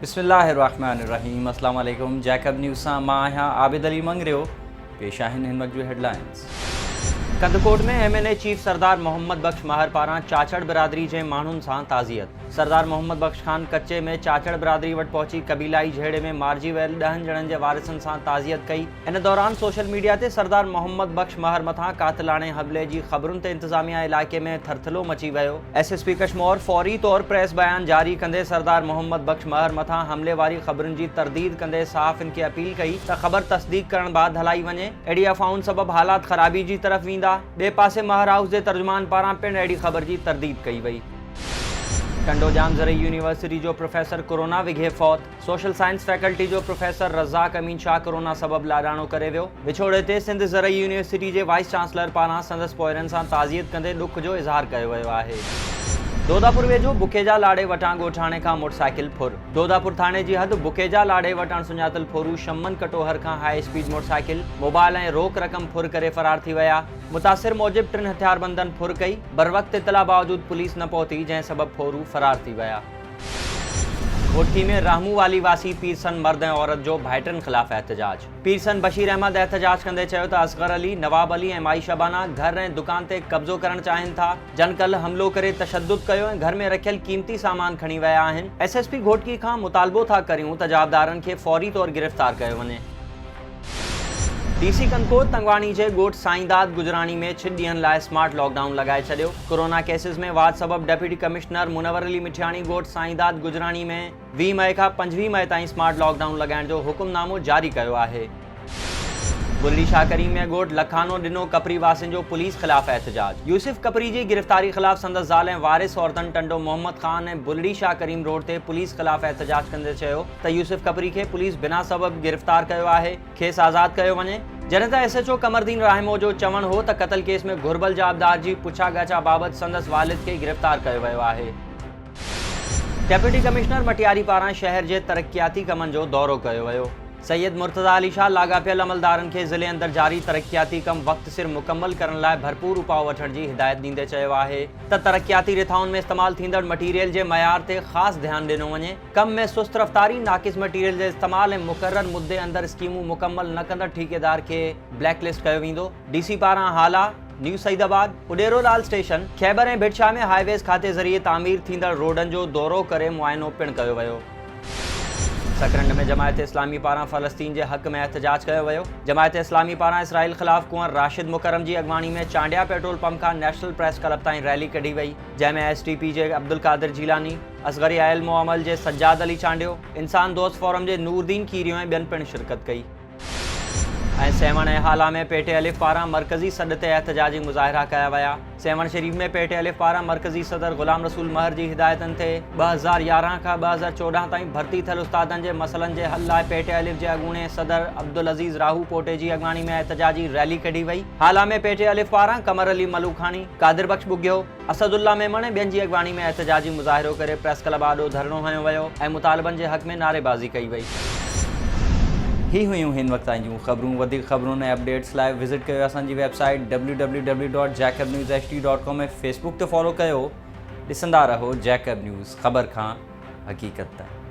बिस्मिल्लाहिर्रहमानिर्रहीम। अस्सलाम वालेकुम। जैकब न्यूज़ सां मां आहियां आबिद अली मंगरियो। पेश आहिनि हिन वक़्त जूं हेडलाइंस। कंदकोट में MNA चीफ सरदार मोहम्मद बख्श महर पारां चाचड़ बिरादरी जे माण्हुनि सां ताज़ियत। सरदार मोहम्मद बख्श खान कच्चे में चाचड़ बिरादरी वटि पहुची कबीलाई झेड़े में मारिजी वियल 10 ॼणनि जे वारिसनि सां ताज़ियत कई। इन दौरान सोशल मीडिया ते सरदार मोहम्मद बख्श महर मथां कातिलाणे हमले जी ख़बरुनि ते इंतज़ामिया इलाइक़े में थरथलो मची वियो। SSP कश्मीर फौरी तौर प्रेस बयान जारी कंदे सरदार मोहम्मद बख्श महर मथां हमले वारी ख़बरुनि जी तरदीद कंदे सहाफ़ियुनि खे अपील कई त ख़बर तस्दीक करण बाद हलाई वञे। अहिड़ी अफ़वाहुनि सबबि हालात ख़राबी जी तरफ़ वेंदा। ॿिए पासे महर हाउस जे तर्जुमान पारां पिणु अहिड़ी ख़बर जी तरदीद कई वई। टंडो जाम ज़रई यूनिवर्सिटी जो प्रोफेसर कोरोना विघे फौत। सोशल साइंस फैकल्टी जो प्रोफेसर रज़ाक अमीन शाह कोरोना सबबि लाॾाणो करे वियो। विछोड़े ते सिंध ज़रई यूनिवर्सिटी जे वाइस चांसलर पारां संदसि पोइरनि सां ताज़ियत कंदे ॾुख जो इज़हार कयो वियो आहे। दोदापुर वेझो बुकेजा लाड़े वटां ॻोठाणे खां मोटरसाइकिल फुर। दोदापुर थाणे जी हद बुकेजा लाड़े वटां सुञातल फोरू शमन कटोहर खां हाई स्पीड मोटरसाइकिल, मोबाइल ऐं रोक रक़म फुर करे फरार थी विया। मुतासिर मूजिब 3 हथियारबंदनि फुर कई। बर वक़्त इतला बावजूद पुलिस न पहुती, जंहिं सबबि फोरू फरार थी विया। घोटकी में रहमू वाली वासी पीरसन मर्द ऐं औरत जो भाइटनि ख़िलाफ़ एहतजाज। पीरसन बशीर अहमद एहतजाज कंदे चयो त असगर अली, नवाब अली ऐं माई शबाना घर ऐं दुकान ते कब्ज़ो करणु चाहिनि था। जन कल्ह हमलो करे तशद्दुद कयो ऐं घर में रखियल क़ीमती सामान खणी विया आहिनि। SSP घोटकी खां मुतालबो था करियूं त जाबदारनि खे फौरी तौर गिरफ़्तार कयो वञे। DC कंदकोट तंगवाणी जे ॻोठ साईंदाद गुजराणी में 6 ॾींहनि लाइ स्मार्ट लॉकडाउन लॻाए छॾियो। कोरोना केसिस में वाध सबबि डेप्यूटी कमिश्नर मुनवर अली मिठियाणी ॻोठ साईंदाद गुजराणी में 20 मई खां 25 मई ताईं स्मार्ट लॉकडाउन लॻाइण जो हुकुमनामो जारी कयो आहे। बुल्ली शाह करीम में ॻोठ लखानो ॾिनो कपरी वासियुनि जो पुलिस ख़िलाफ़ एहतजाज। यूसुफ कपरी जी गिरफ़्तारी ख़िलाफ़ संदसि ज़ाल ऐं वारिस औरतनि टंडो मोहम्मद ख़ान ऐं बुल्ली शाह करीम रोड ते पुलिस ख़िलाफ़ एहतजाज कंदे चयो त यूसुफ कपरी खे पुलिस बिना सबबि गिरफ़्तार कयो आहे, खेसि आज़ादु कयो वञे। जॾहिं त SHO कमरदीन रहमो जो चवणु हो त क़तल केस में घुर्बल जाबदार जी पुछा गछा बाबति संदसि वालिद खे गिरफ़्तार कयो वियो आहे। डेप्यूटी कमिश्नर मटियारी पारां शहर जे तरक़ियाती कमनि जो दौरो कयो वियो। सैयद मुर्तज़ा अली शाह लाॻापियल अमलदारनि खे ज़िले अंदरि जारी तरक़ियाती कम वक़्त सिर मुकमल करण लाइ भरपूर उपाउ वठण जी हिदायत ॾींदे चयो आहे त तरक़ियाती रिथाउनि में इस्तेमालु थींदड़ मटीरियल जे मयार ते ख़ासि ध्यानु ॾिनो वञे। कम में सुस्त रफ़्तारी, नाक़िस मटीरियल जे इस्तेमालु ऐं मुक़ररु मुद्दे अंदरि स्कीमूं मुकमल न कंदड़ ठेकेदार खे ब्लैकलिस्ट कयो वेंदो। DC पारां हाला न्यू सईदाबाद, उडेरोलाल स्टेशन, खैबर ऐं भिटशा में हाईवेज़ खाते ज़रिए तामीर थींदड़ रोडनि जो दौरो करे मुआइनो पिणु कयो वियो। सकरंड में जमायत इस्लामी पारां फ़लस्तीन जे हक़ में एहतजाज कयो वियो। जमायत इस्लामी पारां इसराइल ख़िलाफ़ कुंवर राशिद मुकरम जी अॻवानी में चांडिया पेट्रोल पंप खां नेशनल प्रेस क्लब ताईं रैली कढी वई, जंहिंमें STP जे अब्दुल कादिर जीलानी, असगरी इल्म अमल जे सज्जाद अली चांडियो, इंसान दोस्त फोरम जे नूरदीन कीरियो ऐं ॿियनि पिणु शिरकत कई। ऐं सेवण ऐं हाला में पेटे अलिफ़ पारां मरकज़ी सॾ ते एहतजाजी मुज़ाहिरा कया विया। सेवण शरीफ़ में पेटे अलिफ़ पारां मरकज़ी सदर ग़ुलाम रसूल महर जी हिदायतनि ते 2011 खां 2014 ताईं भर्ती थियल उस्तादनि जे मसइलनि जे हल लाइ पेटे अलिफ़ जे अॻूणे सदर अब्दुल अज़ीज़ राहू पोटे जी अॻवानी में एहतजाजी रैली कढी वई। हाला में पेटे अलिफ़ पारां कमर अली मलूखानी, कादिर बख्श बुग्यो, असदुल्ला मेमन ऐं ॿियनि जी अॻवानी में एहतजाजी मुज़ाहिरो करे प्रेस क्लब आॾो धरणो हयो वियो ऐं मुतालबनि जे हक़ में नारेबाज़ी कई वई। ही हुयूं हिन वक़्त जूं ख़बरूं। वधीक ख़बरुनि ऐं अपडेट्स लाइ विज़िट कयो असांजी वेबसाइट www.jacobnewsht.com ऐं फेसबुक ते फॉलो कयो। ॾिसंदा रहो जैकब न्यूज़, ख़बर खां हक़ीक़त ताईं।